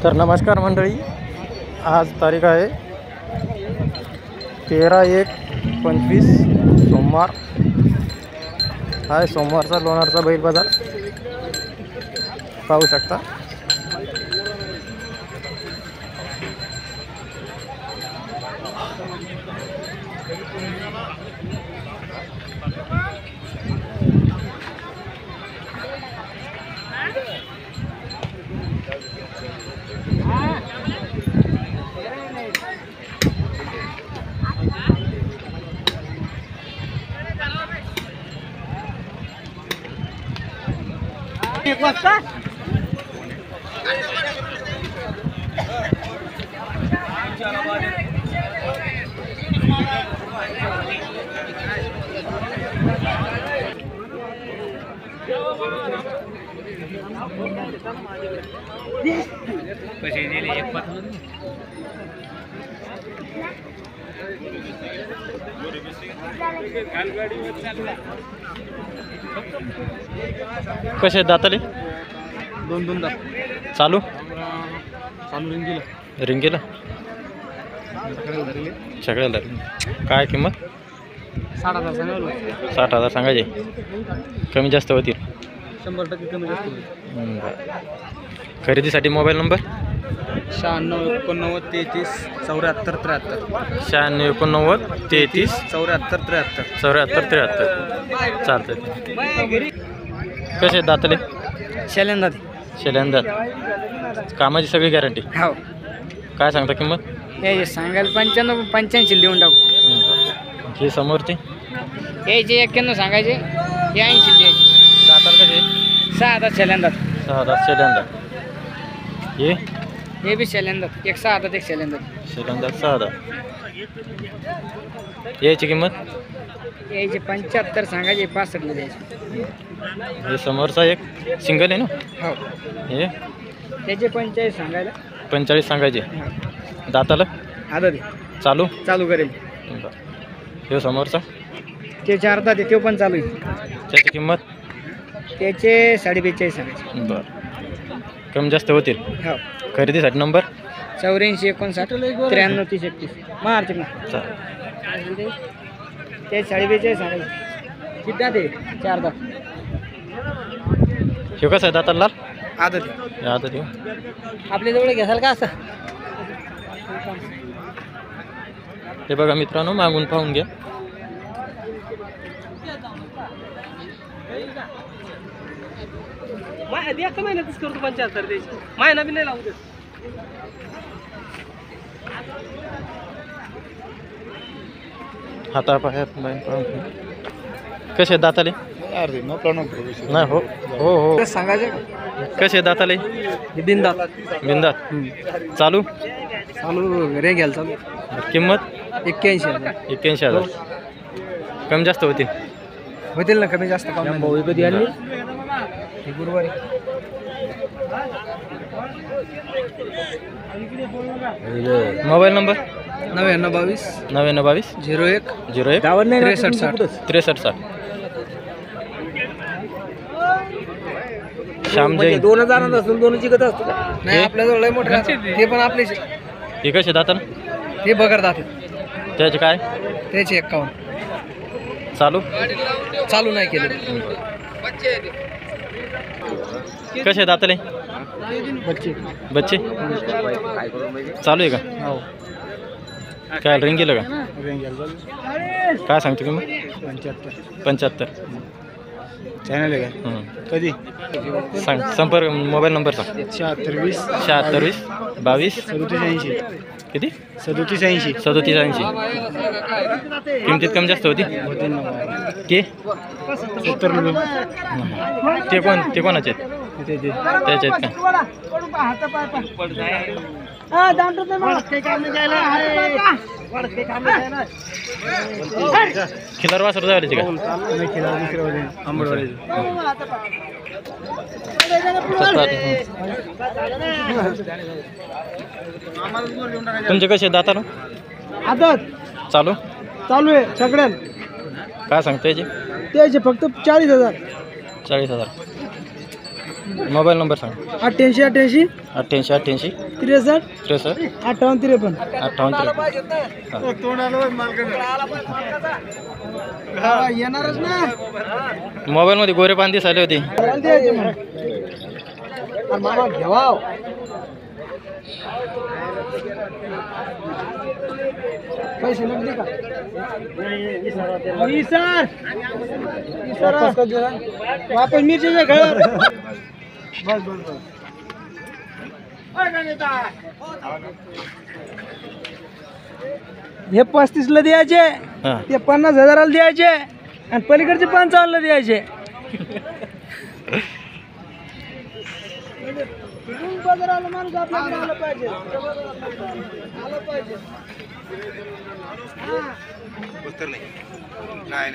तर नमस्कार मंडळी, आज तारीख आहे 13/1/25 सोमवार. हा सोमवारचा लोणारचा बैल बाजार पाहू शकता. एक वाजता पैसे दिले एक कसे दाताले दोन दात चालू रिंगीला सगळ्याला काय किंमत? 60,000 सांगायचे. कमी जास्त होतील? 100% कमी जास्त होईल. खरेदीसाठी मोबाईल नंबर 96 89 33 74 73 96 89 33 74 74 73 चालतं. कसे दातले? शेल्यांदात कामाची सगळी गॅरंटी. हो. काय सांगता किंमत? हे सांगायला 85 देऊन टाकू. हे समोरचे यायचे 91 सांगायचे, 80 द्यायचे. दाताल कसे? 6 दात शेल्यांदात. 6 दात शेल्यांदात. हे बी शेल्यांदात. एक 6 दात एक शेल्यांदात. शेल्यांदात 6 दात. याची किंमत? यायचे 75 सांगायचे, 65 द्यायचे. हे समोरचा एक सिंगल आहे ना? हो. हे त्याचे 45 सांगायला. 45 सांगायचे. दाताला आदर चालू करेल. हे समोरचा ते 4 दात आहे, तो पण चालू आहे. त्याची किंमत? त्याचे 42.5 सांगायचे. बरं, कमी जास्त होतील. हो. खरेदीसाठी नंबर 84 59 93 30 31 मार्च ना. चालेल. ते 42.5 सांगायचे. किती दात आहे? 4 दात. हे कसं आहे दाताला? लाल आदर आता देऊ आपल्या जवळ घ्याल का असं? हे बघा मित्रांनो, मागून पाहून घ्या. एका महिन्यातच करतो 75 द्यायची. महिना बी नाही लावू दे. हाता पाह्यात पाहून कसे दाताले? नाही हो हो हो सांगायचे कसे दाताले? बिंदात चालू रे घ्याल चालू. किंमत? 81,000 कमी जास्त होतील. होतील ना, कमी जास्त भाऊ कधी आली? गुरुवारी. Mobile number 99 99 22 01 01 63 Shyam Jain. 2000 असून 2 जिगत असतो. नाही, आपल्याजवळ लय मोठे ते पण आपले. हे कसे दाताल? ते बगर दात. त्याचे काय? त्याचे 51 चालू नाही केले. कसे दाताले? बच्चे चालू आहे का? हो. काय रिंग गेलं का? काय सांगतो किंमत? 75 चॅनल आहे का? कधी सांग. संपर्क मोबाईल नंबर सांग. 76 20 76 22 37 80 किती? 37 80 37 80. किमतीत कमी जास्त होती? ते 70 रुपये. ते कोणाचे आहेत? त्याचे आहेत का? खिलार वासर जायचे का? तुमचे कसे दाता ना? आदत चालू आहे सगळ्यां. काय सांगता याचे? त्याचे फक्त 40,000. 40,000. मोबाईल नंबर सांग. 88 88 88 88 63 63 58 53. 58 येणारच ना. मोबाईल मध्ये गोरे पान दिसायले होते. मामा घेवा. पैसे लागते का? वापस मिरच्या घर. बस बस बस. हे 35 ला द्यायचे, हां ते 50,000ला द्यायचे आणि पलीकडचे 55 ला द्यायचे. बाजाराला माणूस आपल्याकडे आला पाहिजे. आला पाहिजे. नाही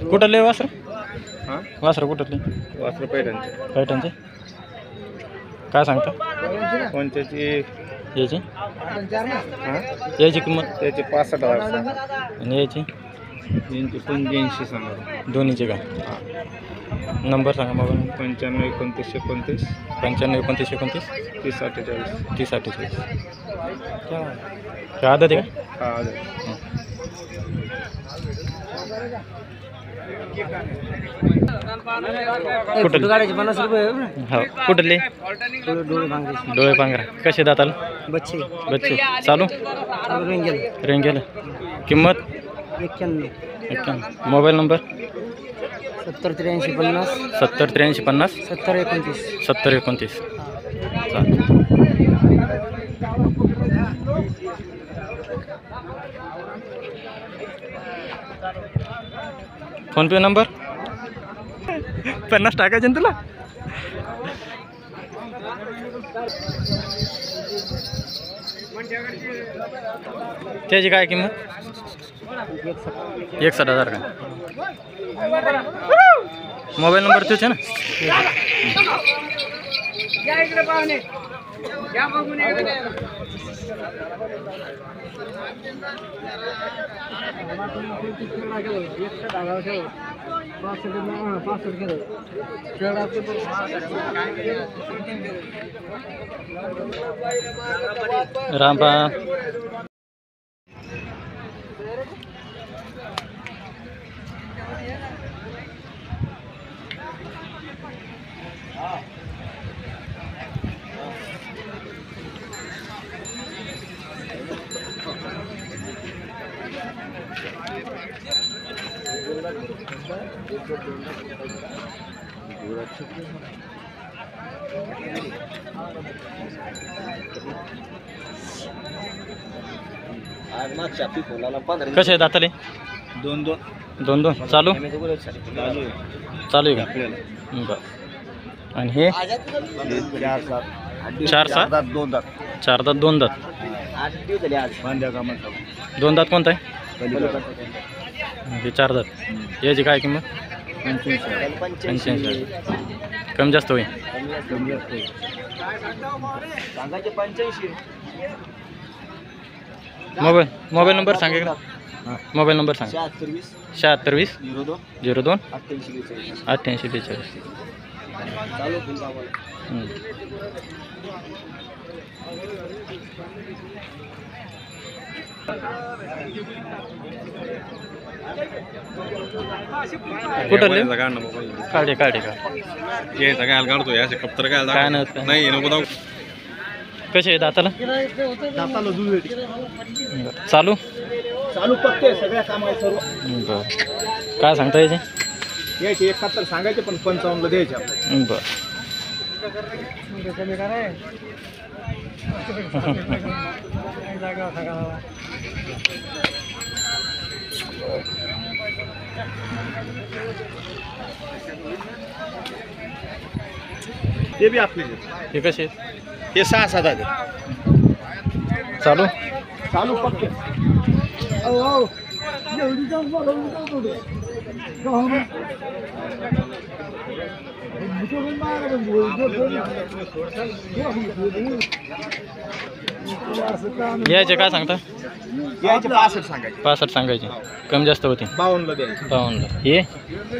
कुठले वासर? वासर कुठले? वासर पैठणचे. पैठणचे काय सांगता? कोणत्याची? याची हां याची किंमत? त्याचे 65,000 आणि याची? यांची 85 सांगा. दोन्हीचे काय? नंबर सांगा मोबाईल. 95 29 29 95 29 29 30 48. 30 48. काय आदत आहे का? हा कुठले? गाड्याचे 50 रुपये. हो कुठले? डोळे पांघरा. कसे दाताल? बच्चे बच्चे चालू रेंगेल. किंमत? 91 मोबाईल नंबर? 70 83 50 70 83 50 70 29. 70 29. चालेल. PhonePe number? 50 टाकायचे ना तुला? त्याची काय किंमत? 61,000 का? मोबाईल नंबर तोच आहे ना? रामपा कसे दाताले? 2 2 चालू चालू आहे का? बरं. आणि हे 4 7 2 दात 4 दात 2 दात. 2 दात कोणता आहे? हे 4 दात. याची काय किंमत? 85. कमी जास्त होईल. मोबाईल नंबर सांगा का? मोबाईल नंबर सांगा. 76 20 02 88 42. कुठले? काढे काढे का? काढतो या कप्तर काय नाही नको दाऊ. कसे आहे दाताला? दाताला चालू चालू पक्के सगळ्या कामाला सर्व. बरं. काय सांगता याचे? यायचे 71 सांगायचे पण 55 ला द्यायचे आपल्याला. बरं. ते बी आपले. हे कसे? हे 6-7 आहे. चालू चालू पक्के. यायचे काय सांगता? यायचे 65 सांगायचे. 65 सांगायचे, कमी जास्त होते. 52 द्यायचे. 52. हे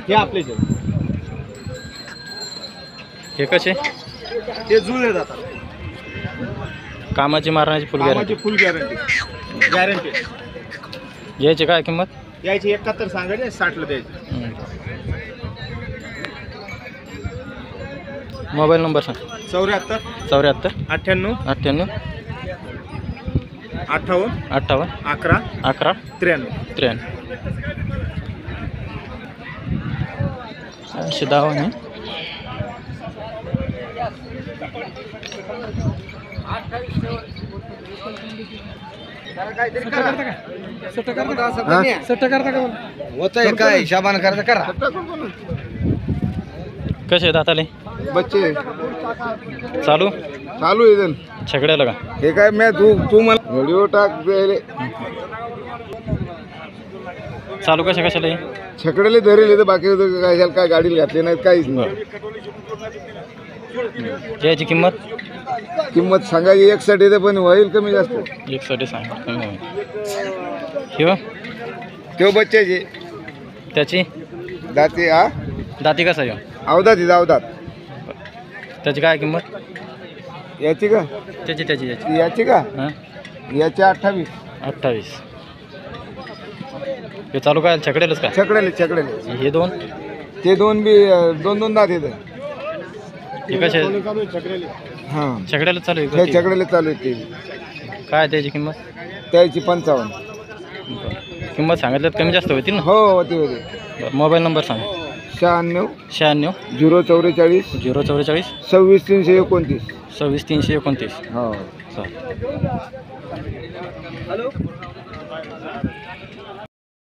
हे आपले जे हे कसे? ते जुळले जातात. कामाची मारण्याची फुल कामाची गॅरंटी. फुल गॅरंटी. यायचे काय किंमत? यायचे 71 सांगायचे, 60 ला द्यायचे. मोबाईल नंबर सांग. 74 74 98 98 58 58 11 11 93. 93. 10 नाही. होतंय काय हिशाबान करायचं करा. कसे आहेत दाताले? बच्चे चालू चालू आहे जण. छकड्याला का? हे काय मी तू मला व्हिडिओ टाक द्यायले. चालू कशा कशाला आहे? छकडेले धरेल तर बाकी काय गाडीला घातले नाहीत काहीच नाही. याची किंमत? किंमत सांगायची 61 येते पण होईल कमी जास्त. 160 सांग, कमी होईल. किंवा तेव्हा बच्च्याचे त्याची दाते हा दाती कसा येऊ? अवधात त्याची काय किंमत? याची का त्याची याची का हां याची 28. 28. हे चालू काय छकडेलच का? छकडेले हे दोन ते दोन बी दोन दात येते. हे कसे? हां छकड्यालाच चालू ते आहे. छकडेले चालू आहेत ते. काय त्याची किंमत? त्याची 55. किंमत सांगितल्यात कमी जास्त होतील ना? हो होते. बरं, मोबाईल नंबर सांग. 96 96 044 044 26 329. 26 329. हो चालेल.